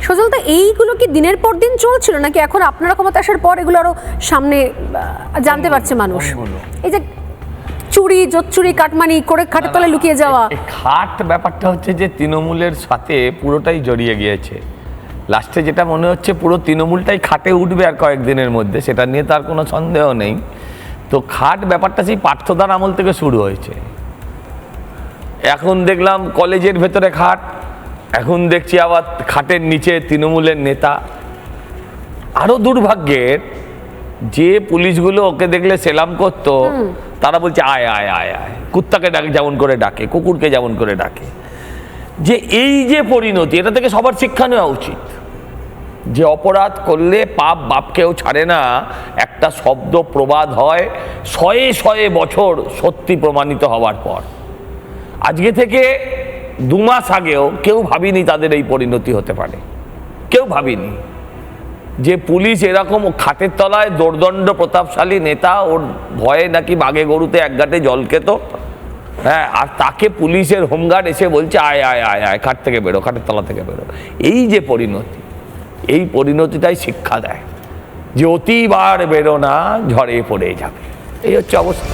সজলদা, এইগুলো কি দিনের পর দিন চলছিল নাকি এখন আপনারা ক্ষমতা আসার পর এগুলো আরো সামনে জানতে পারছে মানুষ? এই যে চুরি, জোচ্চুরি, কাটমানি করে খাটের তলায় লুকিয়ে যাওয়া। খাট ব্যাপারটা হচ্ছে যে তৃণমূলের সাথে পুরোটাই জড়িয়ে গিয়েছে। লাস্টে যেটা মনে হচ্ছে পুরো তৃণমূলটাই খাটে উঠবে আর কয়েকদিনের মধ্যে, সেটা নিয়ে তার কোনো সন্দেহ নেই। তো খাট ব্যাপারটা সেই পার্থদার আমল থেকে শুরু হয়েছে। এখন দেখলাম কলেজের ভেতরে খাট, এখন দেখছি আবার খাটের নিচে তৃণমূলের নেতা। আরো দুর্ভাগ্যের যে পুলিশগুলো ওকে দেখলে সেলাম করতো, তারা বলছে আয় আয় আয় আয়, কুত্তাকে ডাকে যেমন করে ডাকে, কুকুরকে যেমন করে ডাকে। যে এই যে পরিণতি, এটা থেকে সবার শিক্ষা নেওয়া উচিত। যে অপরাধ করলে পাপ বাপকেও ছাড়ে না, একটা শব্দ প্রবাদ হয় শয়ে শয়ে বছর সত্যি প্রমাণিত হওয়ার পর। আজকে থেকে 2 মাস আগেও কেউ ভাবিনি তাদের এই পরিণতি হতে পারে, কেউ ভাবিনি যে পুলিশ এরকম খাটের তলায় দোর্দণ্ড প্রতাপশালী নেতা, ওর ভয়ে নাকি বাঘে গরুতে এক গাঁটে জল খেত, হ্যাঁ, আর তাকে পুলিশের হোমগার্ড এসে বলছে আয় আয় আয় আয়, খাট থেকে বেরো, খাটের তলা থেকে বেরো। এই যে পরিণতি, এই পরিণতিটাই শিক্ষা দেয় যে অতিবার বেরো না, ঝড়ে পড়ে যাবে। এই হচ্ছে অবস্থা।